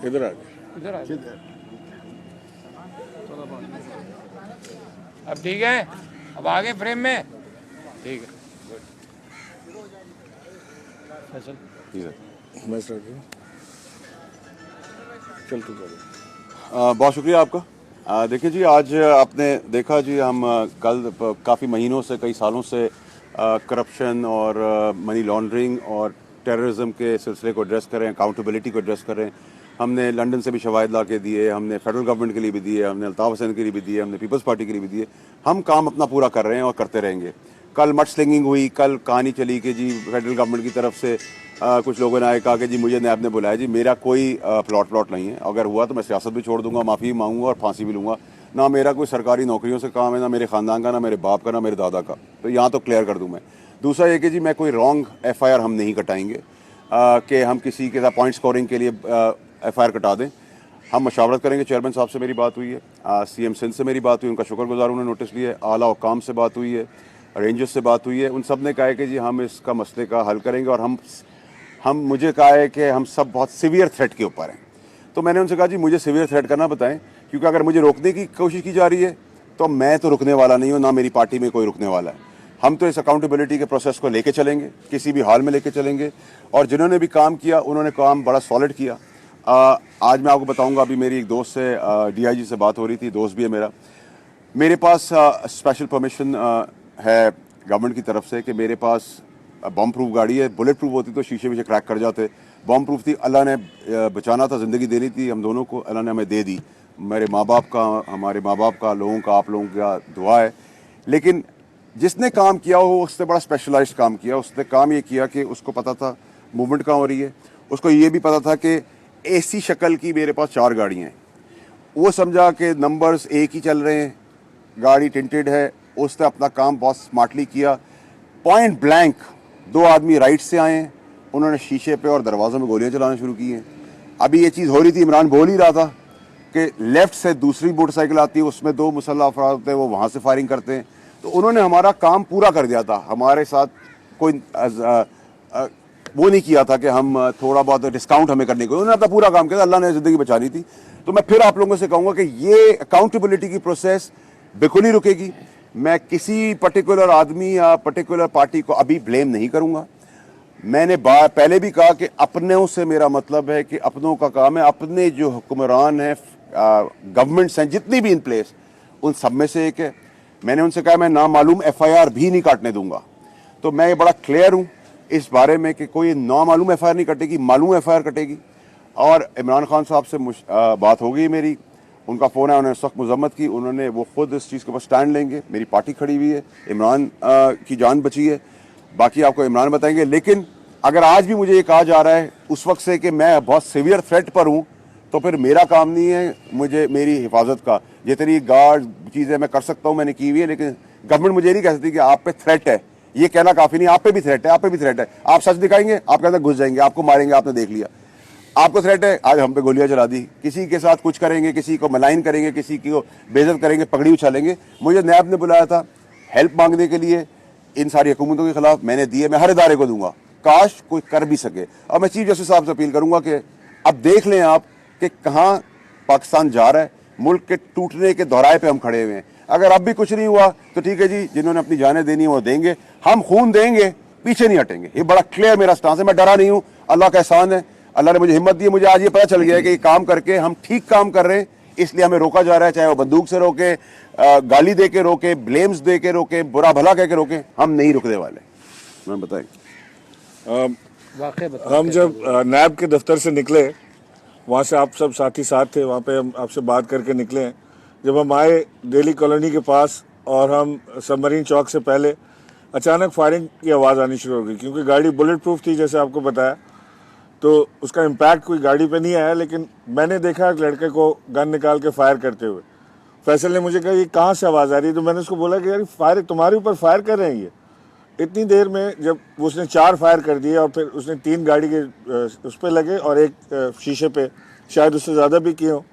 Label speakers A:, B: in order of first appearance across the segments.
A: इधर आ
B: इधर आ जाओ। अब ठीक है, अब आगे फ्रेम में ठीक है। फैसल
A: मैं स्टार्ट करूँ? चल तू कर।
C: बहुत शुक्रिया आपका। देखिए जी, आज आपने देखा जी, हम कल काफ़ी महीनों से, कई सालों से करप्शन और मनी लॉन्ड्रिंग और टेररिज्म के सिलसिले को एड्रेस कर रहे हैं, अकाउंटेबिलिटी को एड्रेस कर रहे हैं। हमने लंदन से भी शवाहिद ला के दिए, हमने फेडरल गवर्नमेंट के लिए भी दिए, हमने अल्ताफ हुसैन के लिए भी दिए, हमने पीपल्स पार्टी के लिए भी दिए। हम काम अपना पूरा कर रहे हैं और करते रहेंगे। कल मड स्लिंगिंग हुई, कल कहानी चली कि जी फेडरल गवर्नमेंट की तरफ से कुछ लोगों ने आए कहा कि जी मुझे नैब ने बुलाया। जी मेरा कोई प्लॉट नहीं है, अगर हुआ तो मैं सियासत भी छोड़ दूंगा, माफ़ी भी मांगूंगा और फांसी भी लूँगा। ना मेरा कोई सरकारी नौकरियों से काम है, ना मेरे ख़ानदान का, ना मेरे बाप का, ना मेरे दादा का। तो यहाँ तो क्लियर कर दूँ मैं। दूसरा ये कि जी मैं कोई रॉन्ग FIR हम नहीं कटाएंगे कि हम किसी के साथ पॉइंट स्कोरिंग के लिए FIR कटा दें। हम मशावरत करेंगे। चेयरमैन साहब से मेरी बात हुई है, CM सिंध से मेरी बात हुई, उनका शुक्रगुजार, उन्होंने नोटिस लिया है। आला हुकाम से बात हुई है, रेंजर्स से बात हुई है, उन सब ने कहा है कि जी हम इसका मसले का हल करेंगे। और हम मुझे कहा है कि हम सब बहुत सीवियर थ्रेट के ऊपर हैं। तो मैंने उनसे कहा जी मुझे सीवियर थ्रेट करना बताएं, क्योंकि अगर मुझे रोकने की कोशिश की जा रही है तो मैं तो रुकने वाला नहीं हूँ, ना मेरी पार्टी में कोई रुकने वाला है। हम तो इस अकाउंटेबिलिटी के प्रोसेस को लेके चलेंगे, किसी भी हाल में लेके चलेंगे। और जिन्होंने भी काम किया उन्होंने काम बड़ा सॉलिड किया। आज मैं आपको बताऊंगा, अभी मेरी एक दोस्त से DIG से बात हो रही थी, दोस्त भी है मेरे पास स्पेशल परमिशन है गवर्नमेंट की तरफ से कि मेरे पास बम प्रूफ गाड़ी है। बुलेट प्रूफ होती तो शीशे वीशे क्रैक कर जाते। बम प्रूफ थी, अल्लाह ने बचाना था, ज़िंदगी देनी थी हम दोनों को, अल्लाह ने हमें दे दी। मेरे माँ बाप का, हमारे माँ बाप का, लोगों का, आप लोगों का दुआ है। लेकिन जिसने काम किया हो उसने बड़ा स्पेशलाइज्ड काम किया। उसने काम ये किया कि उसको पता था मूवमेंट कहाँ हो रही है, उसको ये भी पता था कि ऐसी शक्ल की मेरे पास 4 गाड़ियाँ हैं। वो समझा कि नंबर्स एक ही चल रहे हैं, गाड़ी टिंटेड है। उसने अपना काम बहुत स्मार्टली किया। पॉइंट ब्लैंक 2 आदमी राइट से आए हैं, उन्होंने शीशे पे और दरवाज़ों में गोलियां चलाना शुरू की हैं। अभी ये चीज़ हो रही थी, इमरान बोल ही रहा था कि लेफ़्ट से दूसरी मोटरसाइकिल आती है, उसमें 2 मुसल्लह अफराद होते हैं, वो वहाँ से फायरिंग करते हैं। तो उन्होंने हमारा काम पूरा कर दिया था। हमारे साथ कोई वो नहीं किया था कि हम थोड़ा बहुत डिस्काउंट हमें करने को, उन्होंने अपना पूरा काम किया था। अल्लाह ने ज़िंदगी बचानी थी। तो मैं फिर आप लोगों से कहूँगा कि ये अकाउंटेबिलिटी की प्रोसेस बिल्कुल नहीं रुकेगी। मैं किसी पर्टिकुलर आदमी या पर्टिकुलर पार्टी को अभी ब्लेम नहीं करूँगा। मैंने पहले भी कहा कि अपनों से मेरा मतलब है कि अपनों का काम है, अपने जो हुक्मरान हैं, गवर्नमेंट्स हैं जितनी भी इन प्लेस, उन सब में से एक है। मैंने उनसे कहा मैं नामालूम FIR भी नहीं काटने दूंगा। तो मैं ये बड़ा क्लियर हूँ इस बारे में कि कोई नामालूम FIR नहीं कटेगी, मालूम FIR कटेगी। और इमरान खान साहब से बात हो गई मेरी, उनका फ़ोन है, उन्होंने सख्त मजम्मत की। उन्होंने वो खुद इस चीज़ के ऊपर स्टैंड लेंगे। मेरी पार्टी खड़ी हुई है, इमरान की जान बची है, बाकी आपको इमरान बताएंगे। लेकिन अगर आज भी मुझे ये कहा जा रहा है उस वक्त से कि मैं बहुत सीवियर थ्रेट पर हूँ, तो फिर मेरा काम नहीं है मुझे मेरी हिफाजत का। जितनी गार्ड चीज़ें मैं कर सकता हूँ मैंने की हुई है, लेकिन गवर्नमेंट मुझे नहीं कह सकती कि आप पे थ्रेट है। ये कहना काफ़ी नहीं, आप पे भी थ्रेट है, आप पे भी थ्रेट है। आप सच दिखाएंगे, आपके अंदर घुस जाएंगे, आपको मारेंगे, आपने देख लिया। आपको थ्रेट है, आज हम पे गोलियां चला दी। किसी के साथ कुछ करेंगे, किसी को मलाइन करेंगे, किसी को बेइज्जत करेंगे, पगड़ी उछालेंगे। मुझे नैब ने बुलाया था हेल्प मांगने के लिए इन सारी हुकूमतों के खिलाफ, मैंने दिए। मैं हर इदारे को दूंगा, काश कोई कर भी सके। और मैं चीफ जस्टिस साहब से अपील करूंगा कि अब देख लें आप कि कहाँ पाकिस्तान जा रहा है। मुल्क के टूटने के दौराए पे हम खड़े हुए हैं। अगर अब भी कुछ नहीं हुआ तो ठीक है जी, जिन्होंने अपनी जानें देनी है वो देंगे, हम खून देंगे, पीछे नहीं हटेंगे। ये बड़ा क्लियर मेरा स्टांस है। मैं डरा नहीं हूँ, अल्लाह का एहसान है, अल्लाह ने मुझे हिम्मत दी है। मुझे आज ये पता चल गया है कि ये काम करके हम ठीक काम कर रहे हैं, इसलिए हमें रोका जा रहा है। चाहे वो बंदूक से रोके, गाली दे के रोके, ब्लेम्स दे के रोके, बुरा भला कह के रोके, हम नहीं रुकने वाले। मैं बताएं,
A: हम जब नैब के दफ्तर से निकले, वहाँ से आप सब साथी साथ थे, वहाँ पे हम आपसे बात करके निकले हैं। जब हम आए दिल्ली कॉलोनी के पास और हम सबमरीन चौक से पहले अचानक फायरिंग की आवाज़ आनी शुरू हो गई, क्योंकि गाड़ी बुलेट प्रूफ थी जैसे आपको बताया। तो उसका इम्पैक्ट कोई गाड़ी पे नहीं आया, लेकिन मैंने देखा एक लड़के को गन निकाल के फायर करते हुए। फैसल ने मुझे कहा ये कहाँ से आवाज़ आ रही है, तो मैंने उसको बोला कि यार फायर तुम्हारे ऊपर फायर कर रहे हैं ये। इतनी देर में जब उसने 4 फायर कर दिए और फिर उसने 3 गाड़ी के उस पर लगे और एक शीशे पे, शायद उससे ज़्यादा भी किए हो,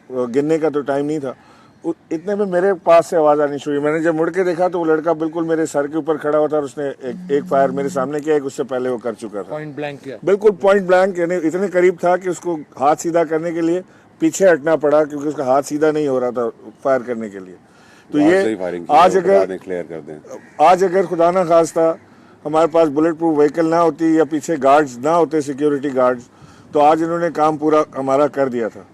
A: गिनने का तो टाइम नहीं था। इतने में मेरे पास से आवाज़ आनी शुरू हुई। मैंने जब मुड़ के देखा तो वो लड़का बिल्कुल मेरे सर के ऊपर खड़ा हुआ था और उसने एक फायर मेरे सामने किया, एक उससे पहले वो कर चुका था।
B: पॉइंट ब्लैंक किया।
A: बिल्कुल पॉइंट ब्लैंक, यानी इतने करीब था कि उसको हाथ सीधा करने के लिए पीछे हटना पड़ा क्योंकि उसका हाथ सीधा नहीं हो रहा था फायर करने के लिए। तो ये आज अगर खुदा ना खास्ता हमारे पास बुलेट प्रूफ व्हीकल ना होती या पीछे गार्ड्स ना होते, सिक्योरिटी गार्ड्स, तो आज इन्होंने काम पूरा हमारा कर दिया था।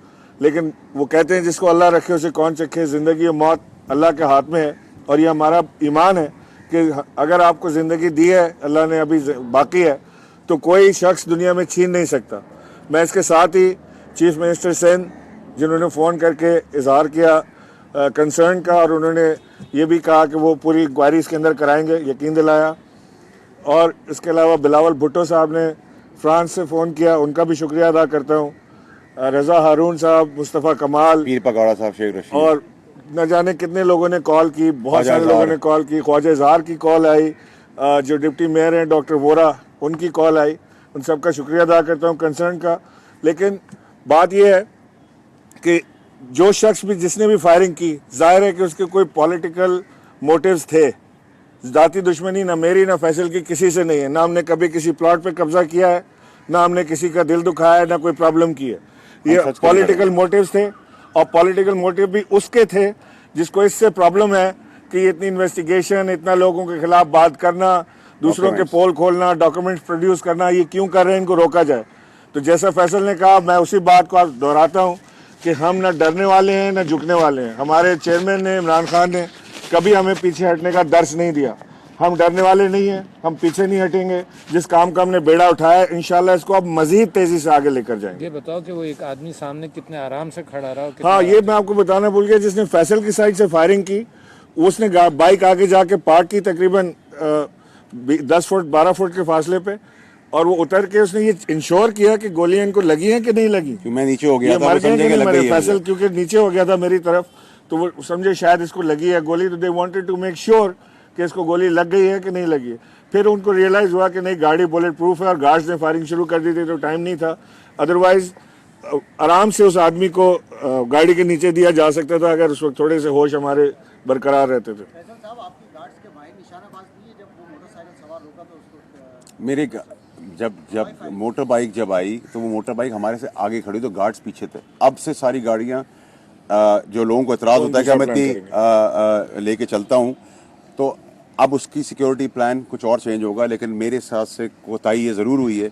A: लेकिन वो कहते हैं जिसको अल्लाह रखे उसे कौन चखे, ज़िंदगी और मौत अल्लाह के हाथ में है। और ये हमारा ईमान है कि अगर आपको ज़िंदगी दी है, अल्लाह ने अभी बाकी है, तो कोई शख्स दुनिया में छीन नहीं सकता। मैं इसके साथ ही चीफ मिनिस्टर सेन जिन्होंने फ़ोन करके इजहार किया कंसर्न का, और उन्होंने ये भी कहा कि वो पूरी इंक्वायरी इसके अंदर कराएंगे, यकीन दिलाया। और इसके अलावा बिलावल भुट्टो साहब ने फ्रांस से फ़ोन किया, उनका भी शुक्रिया अदा करता हूँ। रज़ा हारून साहब, मुस्तफ़ा कमाल,
C: पीर पगौड़ा साहब, शेख रशीद, और
A: न जाने कितने लोगों ने कॉल की, बहुत सारे लोगों ने कॉल की। ख्वाजा इज़हार की कॉल आई, जो डिप्टी मेयर हैं डॉक्टर वोरा, उनकी कॉल आई। उन सब का शुक्रिया अदा करता हूँ कंसर्न का। लेकिन बात यह है कि जो शख्स भी जिसने भी फायरिंग की, जाहिर है कि उसके कोई पॉलिटिकल मोटिव्स थे। ज़ाती दुश्मनी ना मेरी ना फैसल की किसी से नहीं है। ना हमने कभी किसी प्लॉट पे कब्जा किया है, ना हमने किसी का दिल दुखाया है, ना कोई प्रॉब्लम की है। ये पॉलिटिकल मोटिव्स थे, और पॉलिटिकल मोटिव भी उसके थे जिसको इससे प्रॉब्लम है कि इतनी इन्वेस्टिगेशन, इतना लोगों के खिलाफ बात करना, दूसरों के पोल खोलना, डॉक्यूमेंट्स प्रोड्यूस करना, ये क्यों कर रहे हैं, इनको रोका जाए। तो जैसा फैसल ने कहा, मैं उसी बात को दोहराता हूँ कि हम ना डरने वाले हैं ना झुकने वाले हैं। हमारे चेयरमैन ने, इमरान खान ने कभी हमें पीछे हटने का दर्श नहीं दिया। हम डरने वाले नहीं हैं, हम पीछे नहीं हटेंगे। जिस काम का हमने बेड़ा उठाया है, इंशाल्लाह इसको अब मजीद तेजी से आगे लेकर जाएंगे।
B: ये बताओ कि वो एक आदमी सामने कितने आराम से खड़ा रहा।
A: हाँ, ये मैं आपको बताना भूल गया। जिसने फैसल की साइड से फायरिंग की, उसने बाइक आगे जाके पार्क की तकरीबन 10 फुट 12 फुट के फासले पे, और वो उतर के उसने ये इंश्योर किया कि गोलियां इनको लगी हैं कि नहीं लगी।
C: मैं नीचे हो गया था,
A: मर गए कि नहीं मरे। फैसल क्योंकि नीचे हो गया था मेरी तरफ, तो वो समझे शायद इसको लगी है गोली, तो they wanted to make sure कि इसको गोली लग गई है कि नहीं लगी है। फिर उनको रियलाइज हुआ कि नहीं, गाड़ी बुलेट प्रूफ है, और गार्ड्स ने फायरिंग शुरू कर दी थी, तो टाइम नहीं था। अदरवाइज आराम से उस आदमी को गाड़ी के नीचे दिया जा सकता था अगर उस वक्त थोड़े से होश हमारे बरकरार रहते थे।
C: मेरे जब मोटर बाइक जब आई तो वो मोटर बाइक हमारे से आगे खड़ी, तो गार्ड्स पीछे थे। अब से सारी गाड़ियां, जो लोगों को एतराज़ होता है कि मैं इतनी लेके चलता हूं, तो अब उसकी सिक्योरिटी प्लान कुछ और चेंज होगा। लेकिन मेरे साथ से कोताही ये ज़रूर हुई है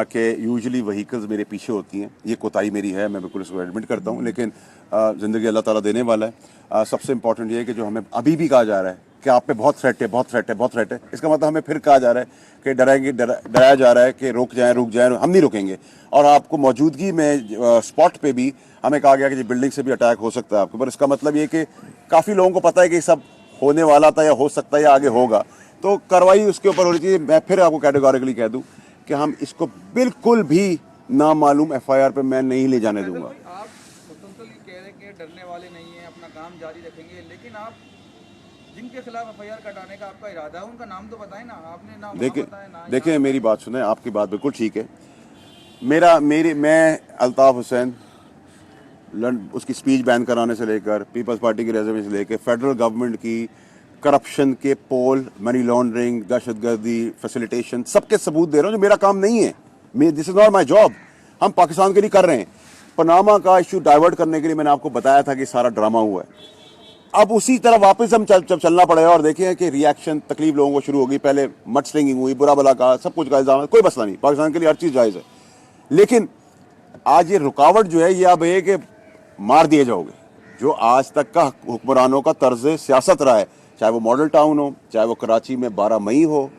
C: कि यूजुअली व्हीकल्स मेरे पीछे होती हैं। ये कोताही मेरी है, मैं बिल्कुल इसको एडमिट करता हूँ। लेकिन ज़िंदगी अल्लाह ताला देने वाला है। सबसे इम्पॉर्टेंट ये है कि जो हमें अभी भी कहा जा रहा है कि आप पे बहुत थ्रेट है, बहुत थ्रेट है, बहुत थ्रेट है, इसका मतलब हमें फिर कहा जा रहा है कि डराया जा रहा है कि रुक जाएं, हम नहीं रुकेंगे। और आपको मौजूदगी में स्पॉट पे भी हमें कहा गया कि बिल्डिंग से भी अटैक हो सकता है आपके ऊपर। इसका मतलब ये कि काफ़ी लोगों को पता है कि सब होने वाला था या हो सकता है या आगे होगा, तो कार्रवाई उसके ऊपर होनी चाहिए। मैं फिर आपको कैटेगोरिकली कह दूं कि हम इसको बिल्कुल भी नामालूम एफआईआर पे मैं नहीं ले जाने दूंगा।
D: आप स्वतंत्रली कह रहे कि डरने वाले नहीं हैं, अपना काम जारी रखेंगे, लेकिन आप जिनके खिलाफ एफआईआर कटाने का आपका इरादा है उनका नाम तो बताएं ना। आपने नाम
C: देखिए मेरी बात सुने, आपकी बात बिल्कुल ठीक है। मैं अल्ताफ हुसैन उसकी स्पीच बैन कराने से लेकर, पीपल्स पार्टी की रेजोल्यूशन से लेकर, फेडरल गवर्नमेंट की करप्शन के पोल, मनी लॉन्ड्रिंग, दहशतगर्दी फैसिलिटेशन, सबके सबूत दे रहा हूँ, जो मेरा काम नहीं है। This is not my job. हम पाकिस्तान के लिए कर रहे हैं। पनामा का इशू डाइवर्ट करने के लिए मैंने आपको बताया था कि सारा ड्रामा हुआ है। अब उसी तरह वापस हम चलना पड़ेगा। और देखें कि रिएक्शन, तकलीफ लोगों को शुरू होगी। पहले मड स्लिंगिंग हुई, बुरा भला कहा, सब कुछ का इल्जाम है, कोई मसला नहीं, पाकिस्तान के लिए हर चीज़ जायज़ है। लेकिन आज ये रुकावट जो है, ये अब है कि मार दिए जाओगे। जो आज तक का हुक्मरानों का तर्ज सियासत रहा है, चाहे वो मॉडल टाउन हो, चाहे वो कराची में 12 मई हो,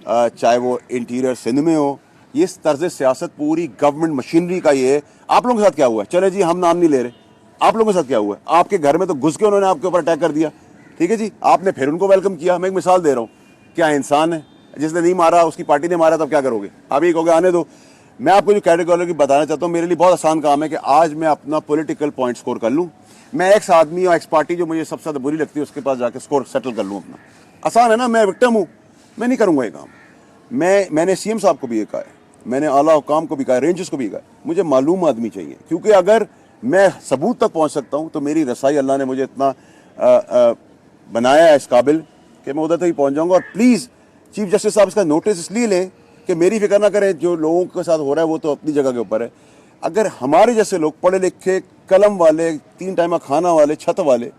C: चाहे वो इंटीरियर सिंध में हो, ये तर्ज सियासत पूरी गवर्नमेंट मशीनरी का ये है। आप लोगों के साथ क्या हुआ है? चले जी, हम नाम नहीं ले रहे। आप लोगों के साथ क्या हुआ है? आपके घर में तो घुस के उन्होंने आपके ऊपर अटैक कर दिया, ठीक है जी, आपने फिर उनको वेलकम किया। मैं एक मिसाल दे रहा हूँ, क्या इंसान है? जिसने नहीं मारा उसकी पार्टी ने मारा, तब क्या करोगे? आप ये कहोगे आने दो। मैं आपको जो कैटेगरी बताना चाहता हूँ, मेरे लिए बहुत आसान काम है कि आज मैं अपना पॉलिटिकल पॉइंट स्कोर कर लूँ। मैं एक्स आदमी और एक्स पार्टी जो मुझे सबसे ज़्यादा बुरी लगती है उसके पास जाकर स्कोर सेटल कर लूँ अपना। आसान है ना? मैं विक्टिम हूँ, मैं नहीं करूँगा ये काम। मैंने सीएम साहब को भी ये कहा है, मैंने आला हुकाम को भी कहा, रेंजर्स को भी कहा, मुझे मालूम आदमी चाहिए। क्योंकि अगर मैं सबूत तक पहुंच सकता हूं, तो मेरी रसाई अल्लाह ने मुझे इतना बनाया है इस काबिल कि मैं उधर तक ही पहुंच जाऊंगा। और प्लीज़ चीफ जस्टिस साहब इसका नोटिस इसलिए लें कि मेरी फिक्र ना करें, जो लोगों के साथ हो रहा है वो तो अपनी जगह के ऊपर है। अगर हमारे जैसे लोग पढ़े लिखे, कलम वाले, 3 टाइम खाना वाले, छत वाले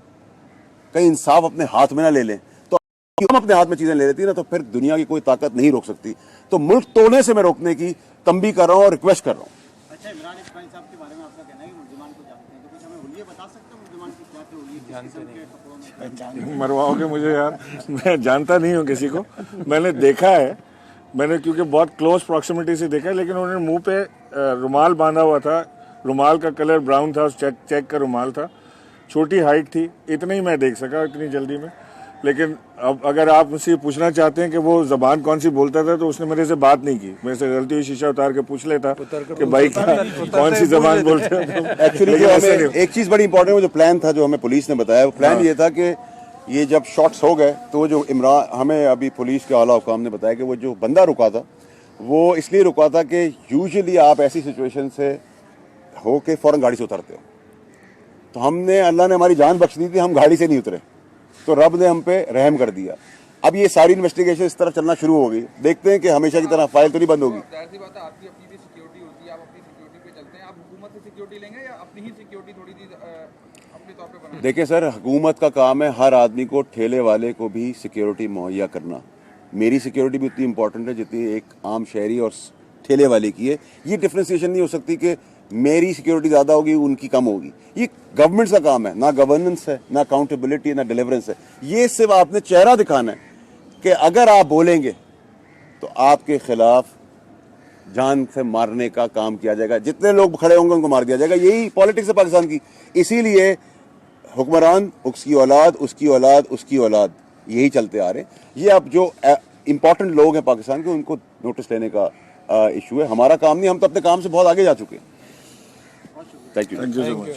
C: कहीं इंसाफ अपने हाथ में ना ले लें, तो हम अपने हाथ में चीज़ें ले लेती है ना, तो फिर दुनिया की कोई ताकत नहीं रोक सकती। तो मुल्क तोड़ने से मैं रोकने की तंबी कर रहा हूँ और रिक्वेस्ट कर रहा हूँ।
E: अच्छा, इमरान इस्माइल साहब के बारे में आपका कहना है कि मुर्जुमान को जानते हैं, तो कुछ हमें हुलिये बता सकते हैं मुर्जुमान की क्या थे हुलिये? जानते नहीं?
A: मरवाओगे मुझे यार, मैं जानता नहीं हूँ किसी को। मैंने देखा है, मैंने क्योंकि बहुत क्लोज प्रॉक्सिमिटी से देखा है, लेकिन उन्होंने मुंह पे रुमाल बांधा हुआ था, रुमाल का कलर ब्राउन था, चेक का रुमाल था, छोटी हाइट थी, इतना ही मैं देख सका इतनी जल्दी में। लेकिन अब अगर आप मुझसे पूछना चाहते हैं कि वो जबान कौन सी बोलता था, तो उसने मेरे से बात नहीं की। मेरे से गलती हुई शीशा उतार के पूछ लेता कि भाई कौन सी जबान बोलते हैं।
C: एक्चुअली जो हमें एक चीज़ बड़ी इंपॉर्टेंट, वो जो प्लान था जो हमें पुलिस ने बताया, वो प्लान ये था कि ये जब शॉट्स हो गए तो जो इमरान, हमें अभी पुलिस के आला हुकाम ने बताया कि वो जो बंदा रुका था वो इसलिए रुका था कि यूजुअली आप ऐसी सिचुएशन से हो के फ़ौरन गाड़ी से उतरते हो, तो हमने, अल्लाह ने हमारी जान बख्श दी थी, हम गाड़ी से नहीं उतरे, तो रब ने हम पे रहम कर दिया। अब ये सारी इन्वेस्टिगेशन इस तरफ चलना शुरू हो गई, देखते हैं कि हमेशा की तरह फाइल तो नहीं बंद होगी।
D: जाहिर सी बात है, आपकी अपनी भी सिक्योरिटी होती है, आप अपनी सिक्योरिटी पे चलते हैं। आप हुकूमत से सिक्योरिटी लेंगे या अपनी ही सिक्योरिटी थोड़ी सी अपने तौर पे बनाएंगे?
C: देखिए सर, हुकूमत का काम है हर आदमी को, ठेले वाले को भी सिक्योरिटी मुहैया करना। मेरी सिक्योरिटी भी उतनी इंपॉर्टेंट है जितनी एक आम शहरी और ठेले वाले की है। ये डिफ्रेंसिएशन नहीं हो सकती कि मेरी सिक्योरिटी ज़्यादा होगी उनकी कम होगी। ये गवर्नमेंट का काम है, ना गवर्नेंस है, ना अकाउंटेबिलिटी, ना डिलीवरेंस है। ये सिर्फ आपने चेहरा दिखाना है कि अगर आप बोलेंगे तो आपके खिलाफ जान से मारने का काम किया जाएगा, जितने लोग खड़े होंगे उनको मार दिया जाएगा। यही पॉलिटिक्स है पाकिस्तान की। इसीलिए हुक्मरान, उसकी औलाद, उसकी औलाद, उसकी औलाद, यही चलते आ रहे हैं। ये अब जो इंपॉर्टेंट लोग हैं पाकिस्तान के, उनको नोटिस लेने का इशू है। हमारा काम नहीं, हम तो अपने काम से बहुत आगे जा चुके हैं। Thank you
A: thank you so much.